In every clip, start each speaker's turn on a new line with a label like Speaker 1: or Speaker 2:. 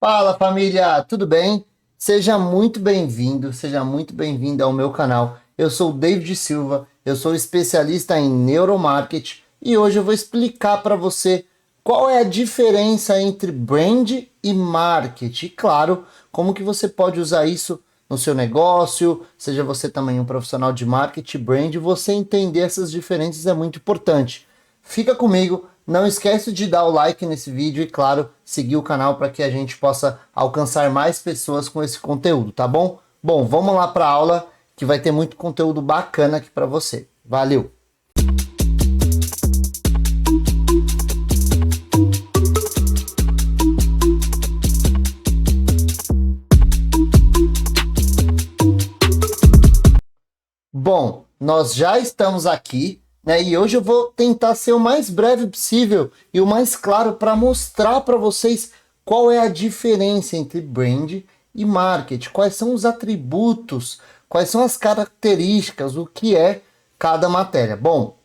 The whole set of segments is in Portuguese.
Speaker 1: Fala família, tudo bem? Seja muito bem-vindo ao meu canal. Eu sou o David Silva, eu sou especialista em neuromarketing e hoje eu vou explicar para você qual é a diferença entre brand e marketing. E claro, como que você pode usar isso no seu negócio, seja você também um profissional de marketing, brand, você entender essas diferenças é muito importante. Fica comigo, não esquece de dar o like nesse vídeo e, claro, seguir o canal para que a gente possa alcançar mais pessoas com esse conteúdo, tá bom? Bom, vamos lá para a aula que vai ter muito conteúdo bacana aqui para você. Valeu! Bom, nós já estamos aqui, né? E hoje eu vou tentar ser o mais breve possível e o mais claro para mostrar para vocês qual é a diferença entre brand e marketing, quais são os atributos, quais são as características, o que é cada matéria. Bom,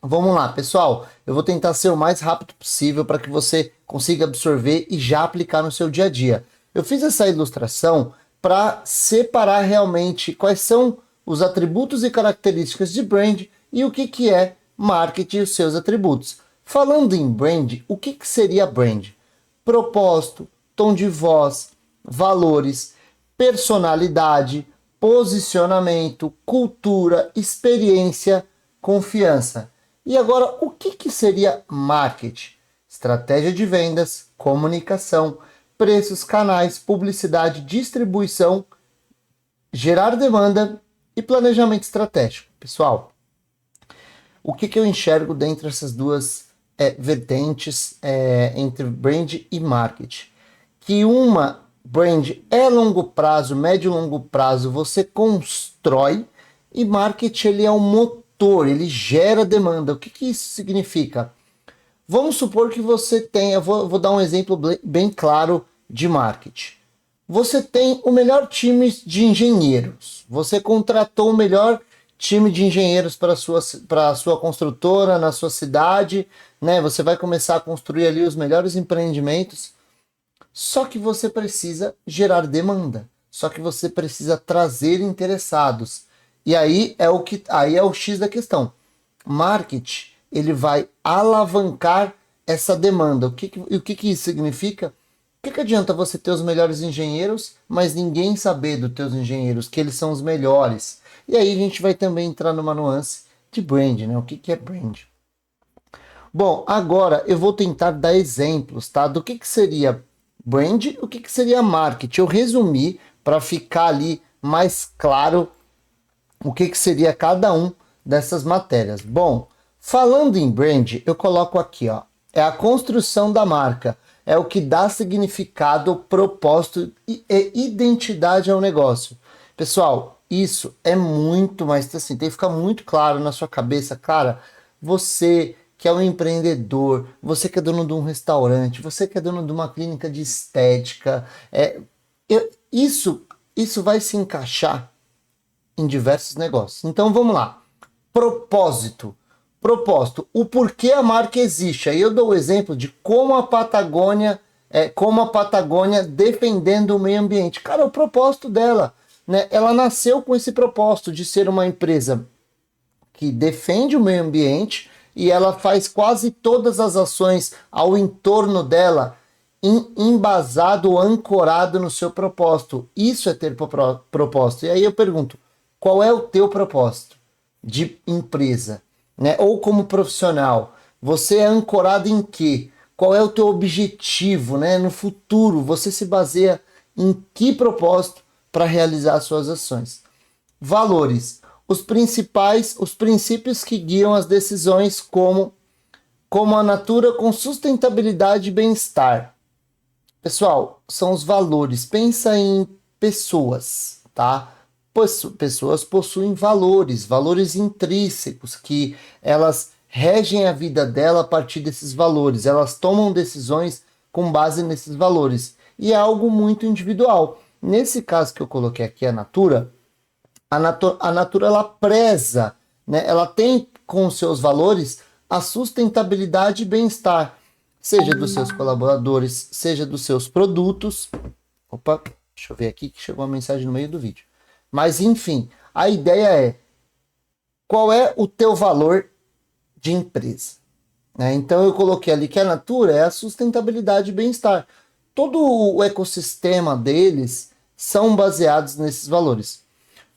Speaker 1: vamos lá, pessoal. Eu vou tentar ser o mais rápido possível para que você consiga absorver e já aplicar no seu dia a dia. Eu fiz essa ilustração para separar realmente quais são os atributos e características de brand e o que é marketing e os seus atributos. Falando em brand, o que seria brand? Propósito, tom de voz, valores, personalidade, posicionamento, cultura, experiência, confiança. E agora, o que seria marketing? Estratégia de vendas, comunicação, preços, canais, publicidade, distribuição, gerar demanda e planejamento estratégico. Pessoal, o que eu enxergo dentro dessas duas vertentes entre brand e marketing? Que uma brand é longo prazo, médio e longo prazo, você constrói, e marketing ele é um motor, ele gera demanda. O que isso significa? Vamos supor que você tenha, vou dar um exemplo bem claro de marketing. Você tem o melhor time de engenheiros. Você contratou o melhor time de engenheiros para a sua construtora, na sua cidade, né? Você vai começar a construir ali os melhores empreendimentos. Só que você precisa gerar demanda. Só que você precisa trazer interessados. E aí é o X da questão. Marketing, ele vai alavancar essa demanda. O que isso significa? O que adianta você ter os melhores engenheiros, mas ninguém saber dos teus engenheiros, que eles são os melhores? E aí a gente vai também entrar numa nuance de brand, né? O que é brand? Bom, agora eu vou tentar dar exemplos, tá? Do que seria brand, o que seria marketing. Eu resumi para ficar ali mais claro o que seria cada um dessas matérias. Bom, falando em brand, eu coloco aqui, ó, é a construção da marca, é o que dá significado, propósito e identidade ao negócio. Pessoal, isso é muito, mas assim, tem que ficar muito claro na sua cabeça, cara, você que é um empreendedor, você que é dono de um restaurante, você que é dono de uma clínica de estética, isso vai se encaixar em diversos negócios. Então vamos lá. Propósito. Propósito. O porquê a marca existe. Aí eu dou o exemplo de como a Patagônia defendendo o meio ambiente. Cara, o propósito dela, né? Ela nasceu com esse propósito de ser uma empresa que defende o meio ambiente e ela faz quase todas as ações ao entorno dela embasado, ancorado no seu propósito. Isso é ter propósito. E aí eu pergunto, qual é o teu propósito de empresa, né? Ou como profissional? Você é ancorado em quê? Qual é o teu objetivo, né? No futuro, você se baseia em que propósito para realizar as suas ações? Valores. Os princípios que guiam as decisões como a natura com sustentabilidade e bem-estar. Pessoal, são os valores. Pensa em pessoas, tá? Pessoas possuem valores, valores intrínsecos que elas regem a vida dela a partir desses valores. Elas tomam decisões com base nesses valores. E é algo muito individual. Nesse caso que eu coloquei aqui, a Natura ela preza, né? Ela tem com seus valores a sustentabilidade e bem-estar. seja dos seus colaboradores, seja dos seus produtos. Opa, deixa eu ver aqui que chegou uma mensagem no meio do vídeo. Mas enfim, a ideia é: qual é o teu valor de empresa? Então eu coloquei ali que a Natura é a sustentabilidade e bem-estar. Todo o ecossistema deles são baseados nesses valores.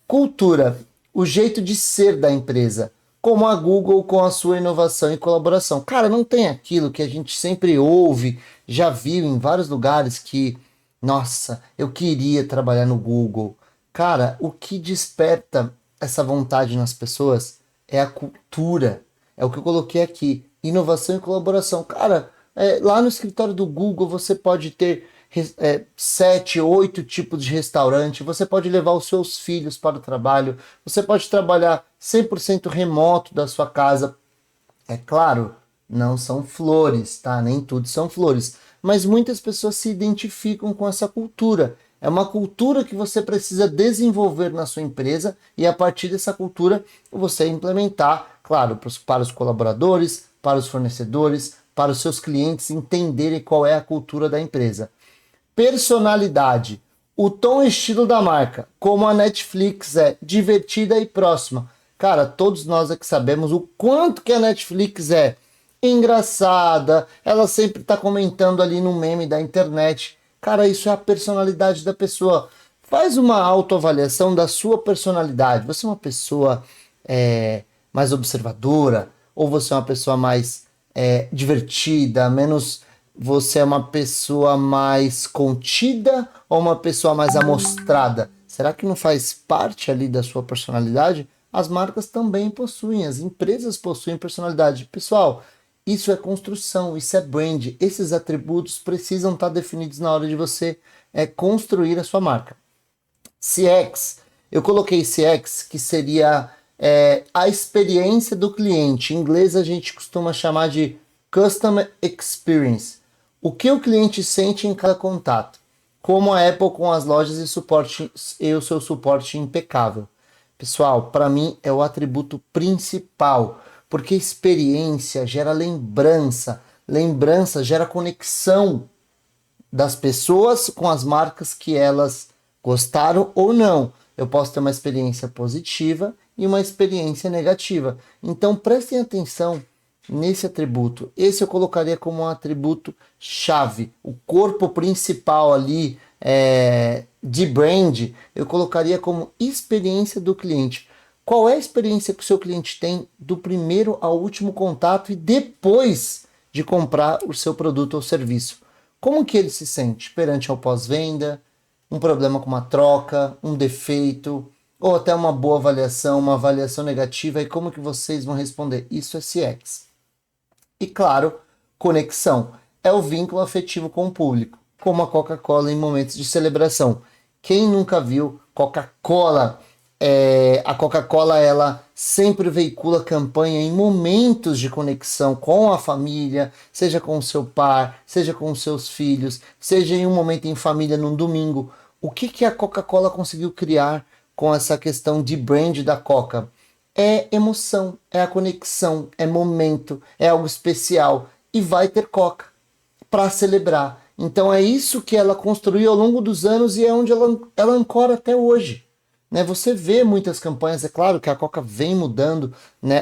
Speaker 1: Cultura, o jeito de ser da empresa, como a Google com a sua inovação e colaboração. Cara, não tem aquilo que a gente sempre ouve, já viu em vários lugares que, nossa, eu queria trabalhar no Google. Cara, o que desperta essa vontade nas pessoas é a cultura. É o que eu coloquei aqui, inovação e colaboração. Cara, lá no escritório do Google você pode ter 7, 8 tipos de restaurante, você pode levar os seus filhos para o trabalho, você pode trabalhar 100% remoto da sua casa. É claro, não são flores, tá? Nem tudo são flores, mas muitas pessoas se identificam com essa cultura. É uma cultura que você precisa desenvolver na sua empresa e a partir dessa cultura você implementar, claro, para os colaboradores, para os fornecedores, para os seus clientes entenderem qual é a cultura da empresa. Personalidade, o tom e estilo da marca, como a Netflix é divertida e próxima. Cara, todos nós aqui sabemos o quanto que a Netflix é engraçada, ela sempre está comentando ali no meme da internet. Cara, isso é a personalidade da pessoa. Faz uma autoavaliação da sua personalidade. Você é uma pessoa mais observadora? Ou você é uma pessoa mais divertida, menos... Você é uma pessoa mais contida ou uma pessoa mais amostrada? Será que não faz parte ali da sua personalidade? As marcas também possuem, as empresas possuem personalidade. Pessoal, isso é construção, isso é brand. Esses atributos precisam estar definidos na hora de você construir a sua marca. CX, eu coloquei CX, que seria a experiência do cliente. Em inglês a gente costuma chamar de Customer Experience. O que o cliente sente em cada contato, como a Apple com as lojas e o seu suporte impecável. Pessoal, para mim é o atributo principal, porque experiência gera lembrança, lembrança gera conexão das pessoas com as marcas que elas gostaram ou não. Eu posso ter uma experiência positiva e uma experiência negativa. Então prestem atenção nesse atributo. Esse eu colocaria como um atributo chave. O corpo principal ali de brand, eu colocaria como experiência do cliente. Qual é a experiência que o seu cliente tem do primeiro ao último contato e depois de comprar o seu produto ou serviço? Como que ele se sente perante ao pós-venda, um problema com uma troca, um defeito, ou até uma boa avaliação, uma avaliação negativa, e como que vocês vão responder? Isso é CX. E claro, conexão é o vínculo afetivo com o público, como a Coca-Cola em momentos de celebração. Quem nunca viu Coca-Cola? A Coca-Cola ela sempre veicula campanha em momentos de conexão com a família, seja com o seu par, seja com os seus filhos, seja em um momento em família num domingo. O que a Coca-Cola conseguiu criar com essa questão de brand da Coca? É emoção, é a conexão, é momento, é algo especial. E vai ter Coca para celebrar. Então é isso que ela construiu ao longo dos anos e é onde ela ancora até hoje. Você vê muitas campanhas, é claro que a Coca vem mudando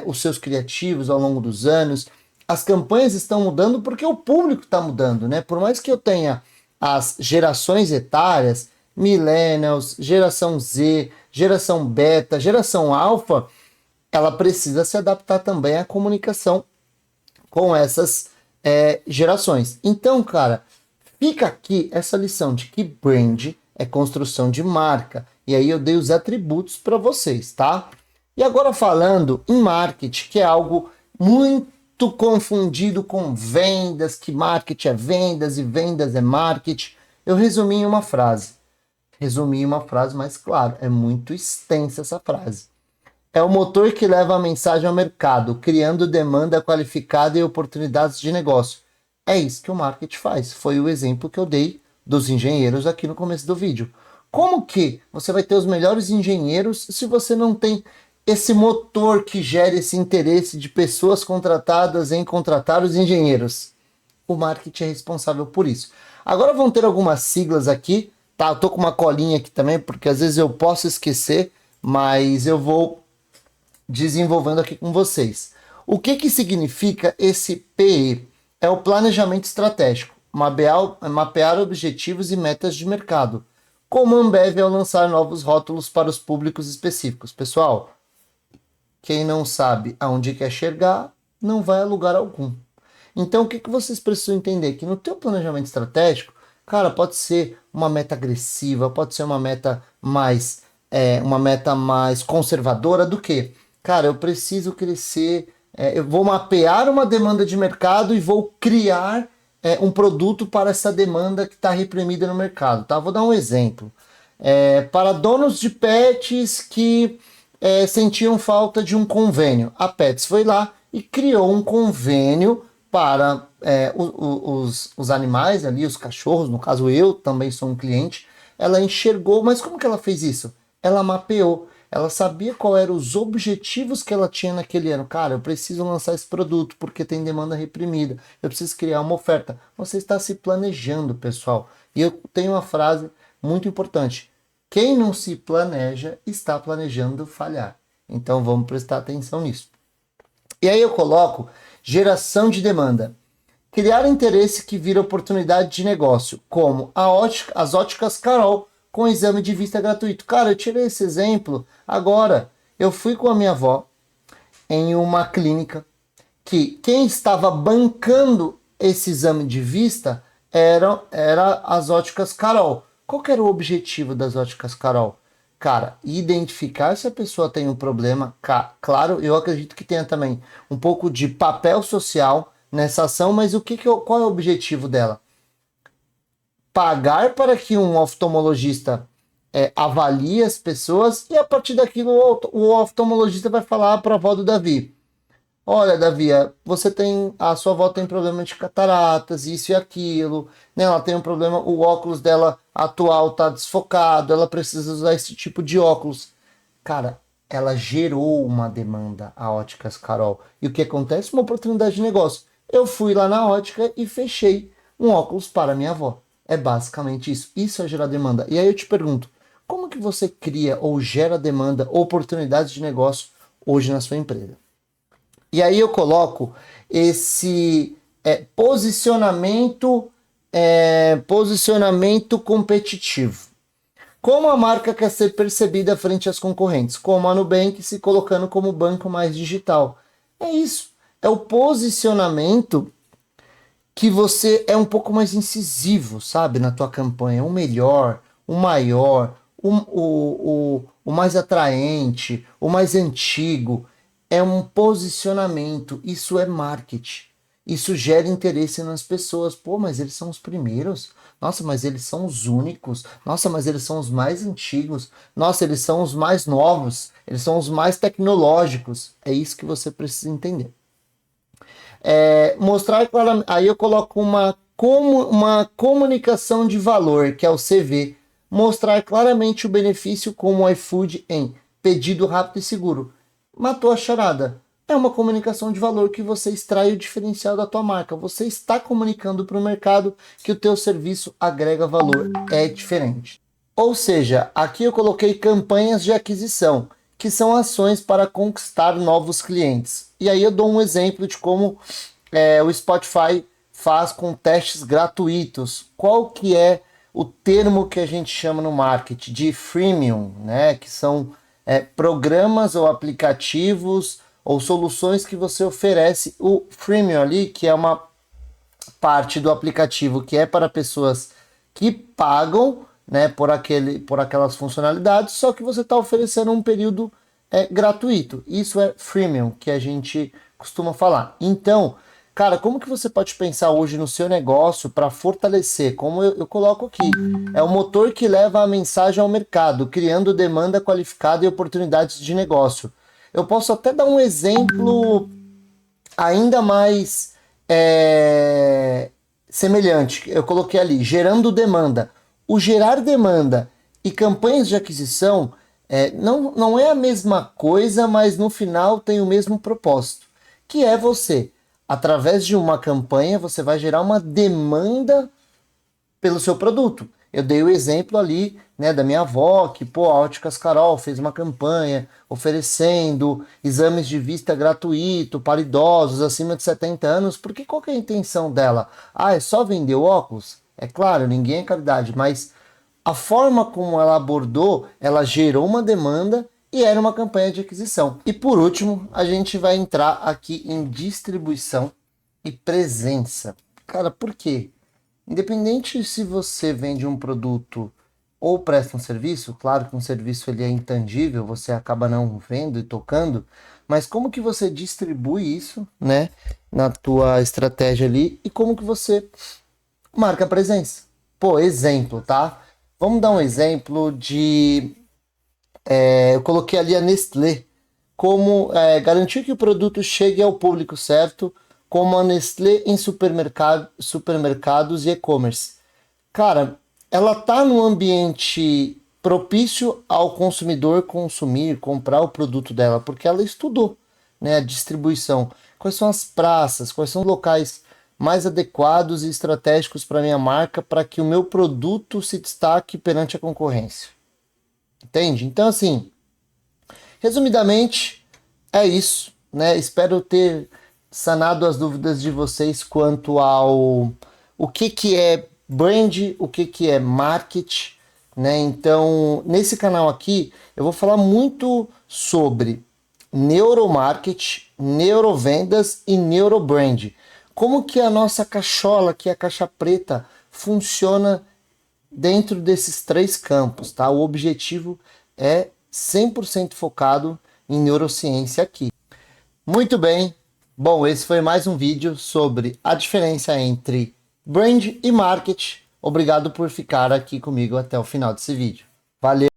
Speaker 1: os seus criativos ao longo dos anos. As campanhas estão mudando porque o público está mudando. Por mais que eu tenha as gerações etárias, millennials, geração Z, geração beta, geração alfa, ela precisa se adaptar também à comunicação com essas gerações. Então, cara, fica aqui essa lição de que brand é construção de marca. E aí eu dei os atributos para vocês, tá? E agora falando em marketing, que é algo muito confundido com vendas, que marketing é vendas e vendas é marketing, eu resumi em uma frase. Resumi em uma frase, mas claro, é muito extensa essa frase. É o motor que leva a mensagem ao mercado, criando demanda qualificada e oportunidades de negócio. É isso que o marketing faz. Foi o exemplo que eu dei dos engenheiros aqui no começo do vídeo. Como que você vai ter os melhores engenheiros se você não tem esse motor que gera esse interesse de pessoas contratadas em contratar os engenheiros? O marketing é responsável por isso. Agora vão ter algumas siglas aqui, tá? Eu tô com uma colinha aqui também, porque às vezes eu posso esquecer, mas eu vou desenvolvendo aqui com vocês. O que que significa esse PE? É o planejamento estratégico, mapear objetivos e metas de mercado, como a Ambev ao lançar novos rótulos para os públicos específicos. Pessoal, quem não sabe aonde quer chegar, não vai a lugar algum. Então, o que que vocês precisam entender? Que no teu planejamento estratégico, cara, pode ser uma meta agressiva, pode ser uma meta mais conservadora do que, cara, eu preciso crescer, eu vou mapear uma demanda de mercado e vou criar um produto para essa demanda que está reprimida no mercado, tá? Vou dar um exemplo. Para donos de pets que sentiam falta de um convênio, a Pets foi lá e criou um convênio para os animais ali, os cachorros, no caso eu também sou um cliente. Ela enxergou, mas como que ela fez isso? Ela mapeou, ela sabia qual eram os objetivos que ela tinha naquele ano. Cara, eu preciso lançar esse produto porque tem demanda reprimida, eu preciso criar uma oferta. Você está se planejando, pessoal. E eu tenho uma frase muito importante: quem não se planeja está planejando falhar. Então vamos prestar atenção nisso. E aí eu coloco geração de demanda. Criar interesse que vira oportunidade de negócio, como as óticas Carol com exame de vista gratuito. Cara, eu tirei esse exemplo agora. Eu fui com a minha avó em uma clínica que quem estava bancando esse exame de vista era as óticas Carol. Qual que era o objetivo das óticas Carol? Cara, identificar se a pessoa tem um problema. Claro, eu acredito que tenha também um pouco de papel social nessa ação, mas qual é o objetivo dela? Pagar para que um oftalmologista avalie as pessoas e a partir daquilo o oftalmologista vai falar para a avó do Davi: olha, Davi, a sua avó tem problema de cataratas, isso e aquilo, né? Ela tem um problema, o óculos dela atual está desfocado, ela precisa usar esse tipo de óculos. Cara, ela gerou uma demanda, a Óticas Carol. E o que acontece? Uma oportunidade de negócio. Eu fui lá na ótica e fechei um óculos para minha avó. É basicamente isso. Isso é gerar demanda. E aí eu te pergunto, como que você cria ou gera demanda, oportunidades de negócio hoje na sua empresa? E aí eu coloco esse posicionamento competitivo. Como a marca quer ser percebida frente às concorrentes? Como a Nubank se colocando como banco mais digital. É isso. É o posicionamento que você é um pouco mais incisivo, sabe? Na tua campanha. O melhor, o maior, o mais atraente, o mais antigo. É um posicionamento. Isso é marketing. Isso gera interesse nas pessoas. Pô, mas eles são os primeiros. Nossa, mas eles são os únicos. Nossa, mas eles são os mais antigos. Nossa, eles são os mais novos. Eles são os mais tecnológicos. É isso que você precisa entender. Mostrar claramente. Aí eu coloco uma comunicação de valor, que é o CV. Mostrar claramente o benefício como o iFood em pedido rápido e seguro. Matou a charada. É uma comunicação de valor que você extrai o diferencial da tua marca. Você está comunicando para o mercado que o teu serviço agrega valor. É diferente. Ou seja, aqui eu coloquei campanhas de aquisição, que são ações para conquistar novos clientes. E aí eu dou um exemplo de como o Spotify faz com testes gratuitos. Qual que é o termo que a gente chama no marketing de freemium, né? Que são programas ou aplicativos ou soluções que você oferece. O freemium ali, que é uma parte do aplicativo que é para pessoas que pagam, né, por aquelas funcionalidades, só que você está oferecendo um período gratuito. Isso é freemium, que a gente costuma falar. Então, cara, como que você pode pensar hoje no seu negócio para fortalecer? Como eu coloco aqui, é o motor que leva a mensagem ao mercado, criando demanda qualificada e oportunidades de negócio. Eu posso até dar um exemplo ainda mais semelhante. Eu coloquei ali, gerando demanda. O gerar demanda e campanhas de aquisição não é a mesma coisa, mas no final tem o mesmo propósito, que é você através de uma campanha, você vai gerar uma demanda pelo seu produto. Eu dei o exemplo ali, né, da minha avó, que, pô, a Óticas Carol fez uma campanha oferecendo exames de vista gratuito para idosos acima de 70 anos, porque qual que é a intenção dela? Ah, é só vender o óculos? É claro, ninguém é caridade, mas a forma como ela abordou, ela gerou uma demanda e era uma campanha de aquisição. E por último, a gente vai entrar aqui em distribuição e presença. Cara, por quê? Independente se você vende um produto ou presta um serviço, claro que um serviço ele é intangível, você acaba não vendo e tocando, mas como que você distribui isso, né, na tua estratégia ali e como que você marca a presença? Pô, exemplo, tá? Vamos dar um exemplo de... eu coloquei ali a Nestlé como garantir que o produto chegue ao público certo, como a Nestlé em supermercados e e-commerce. Cara, ela tá num ambiente propício ao consumidor consumir, comprar o produto dela, porque ela estudou, né, a distribuição. Quais são as praças, quais são os locais mais adequados e estratégicos para minha marca para que o meu produto se destaque perante a concorrência. Entende? Então, assim, resumidamente, é isso, né? Espero ter sanado as dúvidas de vocês quanto ao o que é brand, o que é marketing, né? Então, nesse canal aqui, eu vou falar muito sobre neuromarketing, neurovendas e neurobrand. Como que a nossa cachola, que é a caixa preta, funciona dentro desses três campos, tá? O objetivo é 100% focado em neurociência aqui. Muito bem. Bom, esse foi mais um vídeo sobre a diferença entre brand e marketing. Obrigado por ficar aqui comigo até o final desse vídeo. Valeu!